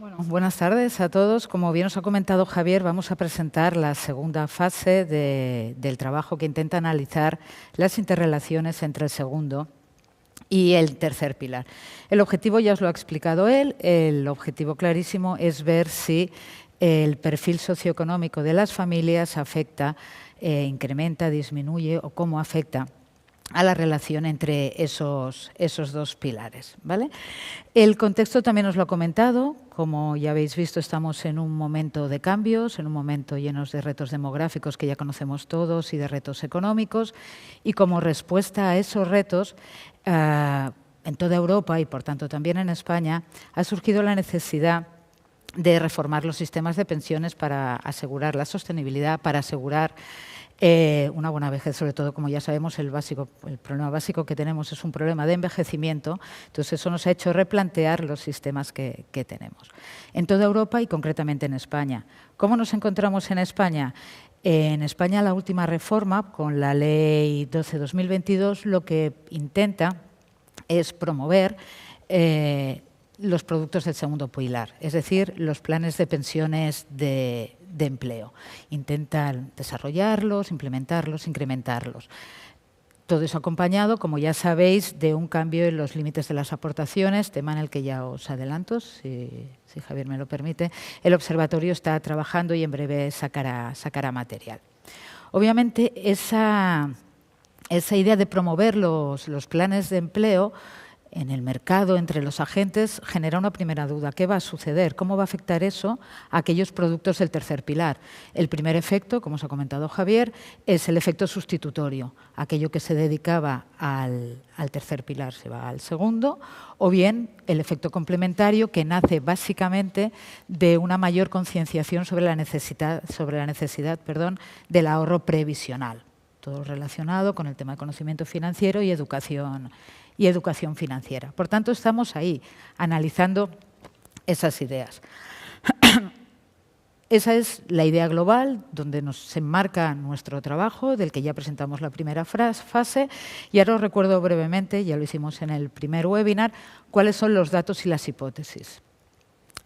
Bueno, buenas tardes a todos. Como bien os ha comentado Javier, vamos a presentar la segunda fase del trabajo que intenta analizar las interrelaciones entre el segundo y el tercer pilar. El objetivo ya os lo ha explicado él. El objetivo clarísimo es ver si el perfil socioeconómico de las familias afecta, incrementa, disminuye o cómo afecta a la relación entre esos dos pilares, ¿vale? El contexto también os lo ha comentado. Como ya habéis visto, estamos en un momento de cambios, en un momento llenos de retos demográficos que ya conocemos todos y de retos económicos. Y como respuesta a esos retos, en toda Europa y, por tanto, también en España, ha surgido la necesidad de reformar los sistemas de pensiones para asegurar la sostenibilidad, para asegurar una buena vejez. Sobre todo, como ya sabemos, el problema básico que tenemos es un problema de envejecimiento. Entonces, eso nos ha hecho replantear los sistemas que tenemos en toda Europa y concretamente en España. ¿Cómo nos encontramos en España? En España, la última reforma, con la Ley 12/2022, lo que intenta es promover los productos del segundo pilar, es decir, los planes de pensiones de empleo. Intentan desarrollarlos, implementarlos, incrementarlos. Todo eso acompañado, como ya sabéis, de un cambio en los límites de las aportaciones, tema en el que ya os adelanto, si Javier me lo permite. El observatorio está trabajando y en breve sacará material. Obviamente, esa idea de promover los planes de empleo en el mercado, entre los agentes, genera una primera duda. ¿Qué va a suceder? ¿Cómo va a afectar eso a aquellos productos del tercer pilar? El primer efecto, como os ha comentado Javier, es el efecto sustitutorio. Aquello que se dedicaba al tercer pilar se va al segundo, o bien el efecto complementario, que nace básicamente de una mayor concienciación sobre la necesidad del ahorro previsional. Todo relacionado con el tema de conocimiento financiero y educación financiera. Por tanto, estamos ahí, analizando esas ideas. Esa es la idea global, donde se enmarca nuestro trabajo, del que ya presentamos la primera fase. Y ahora os recuerdo brevemente, ya lo hicimos en el primer webinar, cuáles son los datos y las hipótesis.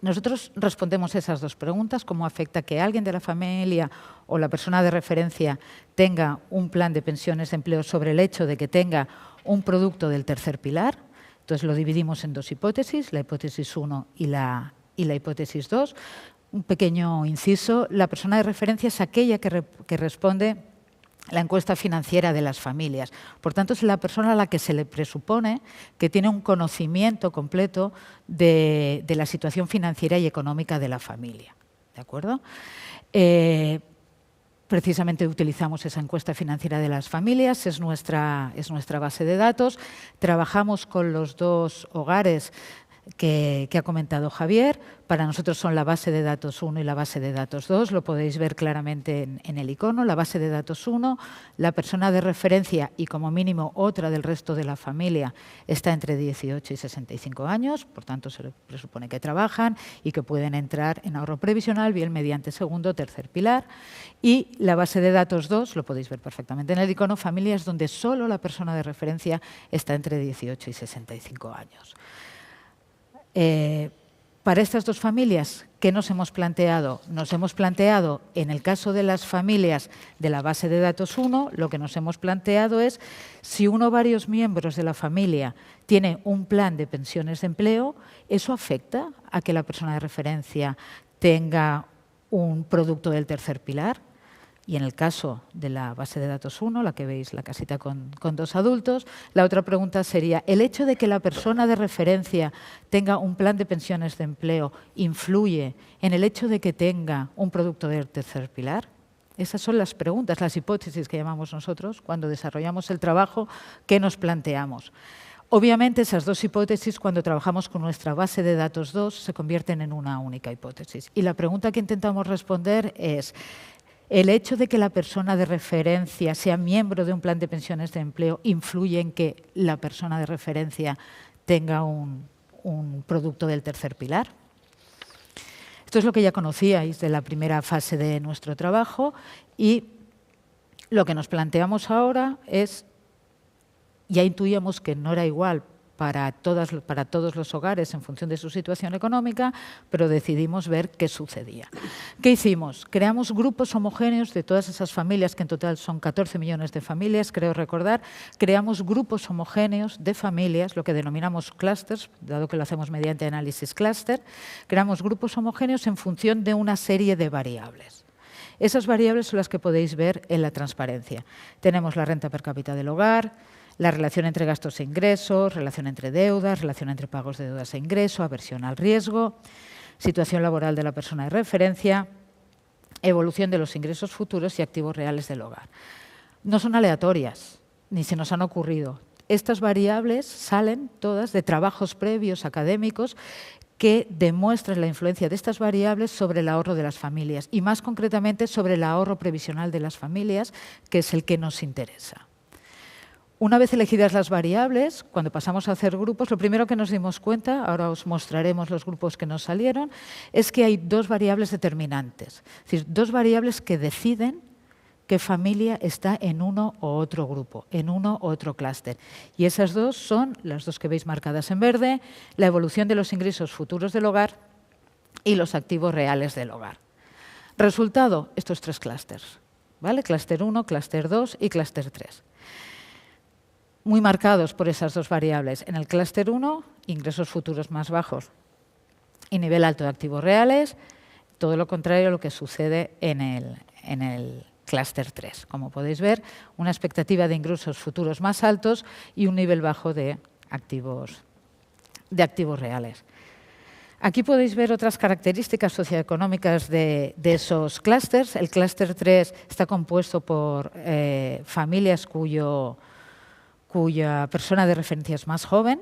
Nosotros respondemos esas dos preguntas: cómo afecta que alguien de la familia o la persona de referencia tenga un plan de pensiones de empleo sobre el hecho de que tenga un producto del tercer pilar. Entonces lo dividimos en dos hipótesis, la hipótesis 1 y la hipótesis 2. Un pequeño inciso: la persona de referencia es aquella que responde la encuesta financiera de las familias. Por tanto, es la persona a la que se le presupone que tiene un conocimiento completo de la situación financiera y económica de la familia. ¿De acuerdo? Precisamente utilizamos esa encuesta financiera de las familias, es nuestra base de datos. Trabajamos con los dos hogares que ha comentado Javier. Para nosotros son la base de datos 1 y la base de datos 2. Lo podéis ver claramente en el icono. La base de datos 1, la persona de referencia y como mínimo otra del resto de la familia está entre 18 y 65 años. Por tanto, se presupone que trabajan y que pueden entrar en ahorro previsional, bien mediante segundo o tercer pilar. Y la base de datos 2, lo podéis ver perfectamente en el icono, familias donde solo la persona de referencia está entre 18 y 65 años. Para estas dos familias, ¿qué nos hemos planteado? Nos hemos planteado, en el caso de las familias de la base de datos 1, lo que nos hemos planteado es si uno o varios miembros de la familia tiene un plan de pensiones de empleo, ¿eso afecta a que la persona de referencia tenga un producto del tercer pilar? Y en el caso de la base de datos 1, la que veis, la casita con dos adultos, la otra pregunta sería: ¿el hecho de que la persona de referencia tenga un plan de pensiones de empleo influye en el hecho de que tenga un producto del tercer pilar? Esas son las preguntas, las hipótesis que llamamos nosotros cuando desarrollamos el trabajo que nos planteamos. Obviamente, esas dos hipótesis, cuando trabajamos con nuestra base de datos 2, se convierten en una única hipótesis. Y la pregunta que intentamos responder es: ¿el hecho de que la persona de referencia sea miembro de un plan de pensiones de empleo influye en que la persona de referencia tenga un producto del tercer pilar? Esto es lo que ya conocíais de la primera fase de nuestro trabajo, y lo que nos planteamos ahora es, ya intuíamos que no era igual para todos los hogares en función de su situación económica, pero decidimos ver qué sucedía. ¿Qué hicimos? Creamos grupos homogéneos de todas esas familias, que en total son 14 millones de familias, creo recordar. Creamos grupos homogéneos de familias, lo que denominamos clústeres, dado que lo hacemos mediante análisis clúster. Creamos grupos homogéneos en función de una serie de variables. Esas variables son las que podéis ver en la transparencia. Tenemos la renta per cápita del hogar, la relación entre gastos e ingresos, relación entre deudas, relación entre pagos de deudas e ingreso, aversión al riesgo, situación laboral de la persona de referencia, evolución de los ingresos futuros y activos reales del hogar. No son aleatorias, ni se nos han ocurrido. Estas variables salen todas de trabajos previos académicos que demuestran la influencia de estas variables sobre el ahorro de las familias y más concretamente sobre el ahorro previsional de las familias, que es el que nos interesa. Una vez elegidas las variables, cuando pasamos a hacer grupos, lo primero que nos dimos cuenta, ahora os mostraremos los grupos que nos salieron, es que hay dos variables determinantes, es decir, dos variables que deciden qué familia está en uno o otro grupo, en uno o otro clúster. Y esas dos son las dos que veis marcadas en verde, la evolución de los ingresos futuros del hogar y los activos reales del hogar. Resultado, estos tres clústeres, ¿vale? Clúster 1, clúster 2 y clúster 3. Muy marcados por esas dos variables. En el clúster 1, ingresos futuros más bajos y nivel alto de activos reales, todo lo contrario a lo que sucede en el clúster 3. Como podéis ver, una expectativa de ingresos futuros más altos y un nivel bajo de activos reales. Aquí podéis ver otras características socioeconómicas de esos clústeres. El clúster 3 está compuesto por familias cuya persona de referencia es más joven,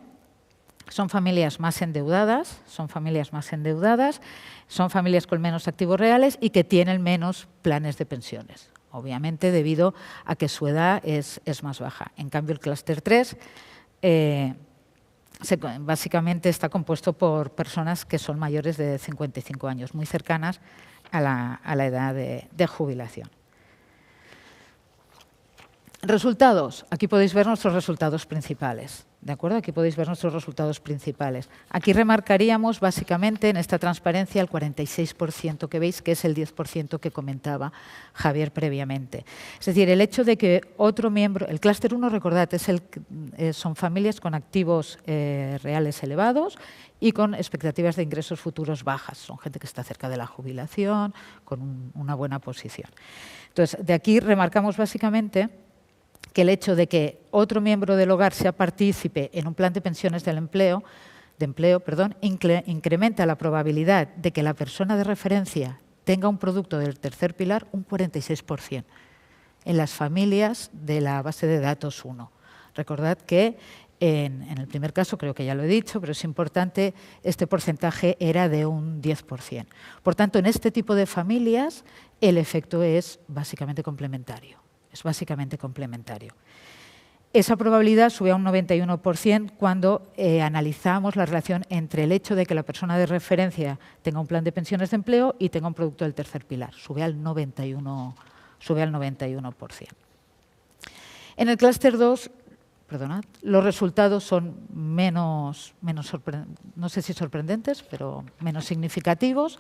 son familias más endeudadas, son familias con menos activos reales y que tienen menos planes de pensiones, obviamente debido a que su edad es más baja. En cambio, el clúster 3 básicamente está compuesto por personas que son mayores de 55 años, muy cercanas a la edad de jubilación. Resultados. Aquí podéis ver nuestros resultados principales. ¿De acuerdo? Aquí podéis ver nuestros resultados principales. Aquí remarcaríamos básicamente en esta transparencia el 46% que veis, que es el 10% que comentaba Javier previamente. Es decir, el hecho de que otro miembro, el clúster 1, recordad, son familias con activos reales elevados y con expectativas de ingresos futuros bajas. Son gente que está cerca de la jubilación, con una buena posición. Entonces, de aquí remarcamos básicamente que el hecho de que otro miembro del hogar sea partícipe en un plan de pensiones de empleo, incrementa la probabilidad de que la persona de referencia tenga un producto del tercer pilar un 46% en las familias de la base de datos 1. Recordad que en el primer caso, creo que ya lo he dicho, pero es importante, este porcentaje era de un 10%. Por tanto, en este tipo de familias el efecto es básicamente complementario. Esa probabilidad sube a un 91% cuando analizamos la relación entre el hecho de que la persona de referencia tenga un plan de pensiones de empleo y tenga un producto del tercer pilar. Sube al 91%. En el clúster 2, los resultados son menos no sé si sorprendentes, pero menos significativos.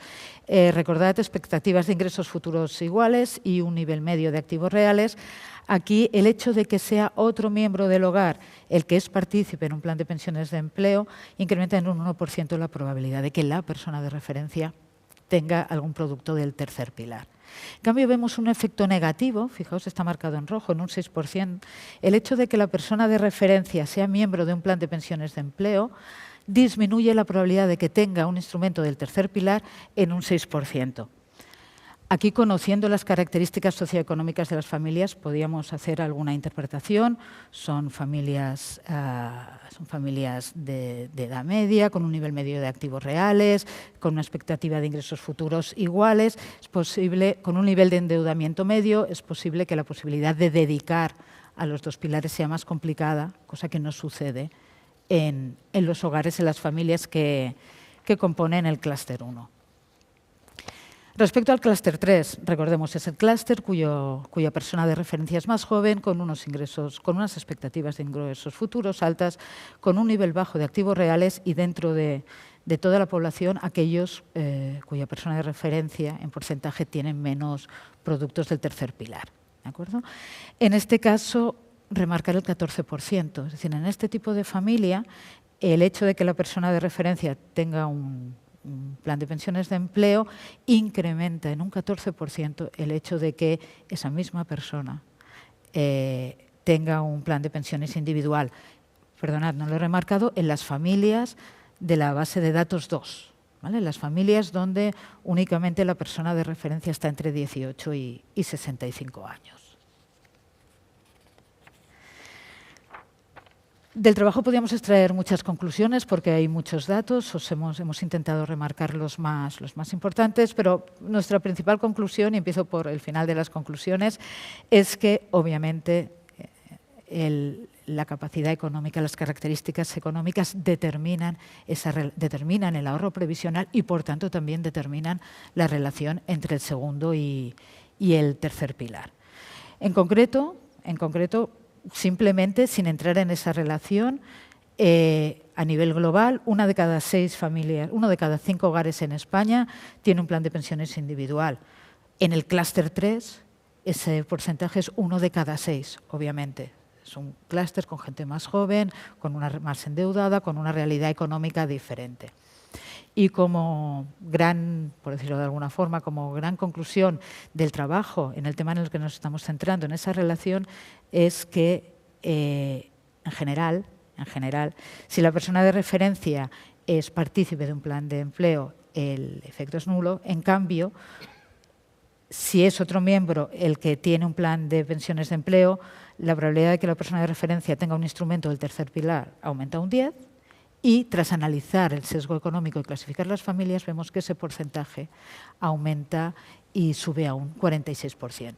Recordad, expectativas de ingresos futuros iguales y un nivel medio de activos reales. Aquí, el hecho de que sea otro miembro del hogar el que es partícipe en un plan de pensiones de empleo incrementa en un 1% la probabilidad de que la persona de referencia tenga algún producto del tercer pilar. En cambio, vemos un efecto negativo, fijaos, está marcado en rojo, en un 6%. El hecho de que la persona de referencia sea miembro de un plan de pensiones de empleo disminuye la probabilidad de que tenga un instrumento del tercer pilar en un 6%. Aquí, conociendo las características socioeconómicas de las familias, podíamos hacer alguna interpretación. Son familias de edad media, con un nivel medio de activos reales, con una expectativa de ingresos futuros iguales. Es posible, con un nivel de endeudamiento medio, es posible que la posibilidad de dedicar a los dos pilares sea más complicada, cosa que no sucede en los hogares, en las familias que componen el clúster 1. Respecto al clúster 3, recordemos, es el clúster cuya persona de referencia es más joven, con unos ingresos, con unas expectativas de ingresos futuros altas, con un nivel bajo de activos reales y dentro de toda la población aquellos cuya persona de referencia en porcentaje tienen menos productos del tercer pilar. ¿De acuerdo? En este caso, remarcar el 14%. Es decir, en este tipo de familia, el hecho de que la persona de referencia tenga un plan de pensiones de empleo incrementa en un 14% el hecho de que esa misma persona tenga un plan de pensiones individual. Perdonad, no lo he remarcado, en las familias de la base de datos 2, ¿vale? Las familias donde únicamente la persona de referencia está entre 18 y 65 años. Del trabajo podríamos extraer muchas conclusiones porque hay muchos datos, hemos intentado remarcar los más importantes, pero nuestra principal conclusión, y empiezo por el final de las conclusiones, es que obviamente la capacidad económica, las características económicas determinan el ahorro previsional y por tanto también determinan la relación entre el segundo y el tercer pilar. En concreto, simplemente, sin entrar en esa relación, a nivel global, una de cada 6 familias, 1 de cada 5 hogares en España tiene un plan de pensiones individual. En el clúster 3, ese porcentaje es 1 de cada 6, obviamente. Es un clúster con gente más joven, con una más endeudada, con una realidad económica diferente. Y como por decirlo de alguna forma, como gran conclusión del trabajo en el tema en el que nos estamos centrando en esa relación, es que en general, si la persona de referencia es partícipe de un plan de empleo, el efecto es nulo. En cambio, si es otro miembro el que tiene un plan de pensiones de empleo, la probabilidad de que la persona de referencia tenga un instrumento del tercer pilar aumenta un 10%. Y tras analizar el sesgo económico y clasificar las familias, vemos que ese porcentaje aumenta y sube a un 46%.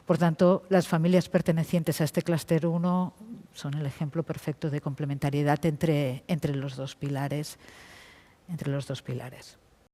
Por tanto, las familias pertenecientes a este clúster 1 son el ejemplo perfecto de complementariedad entre los dos pilares.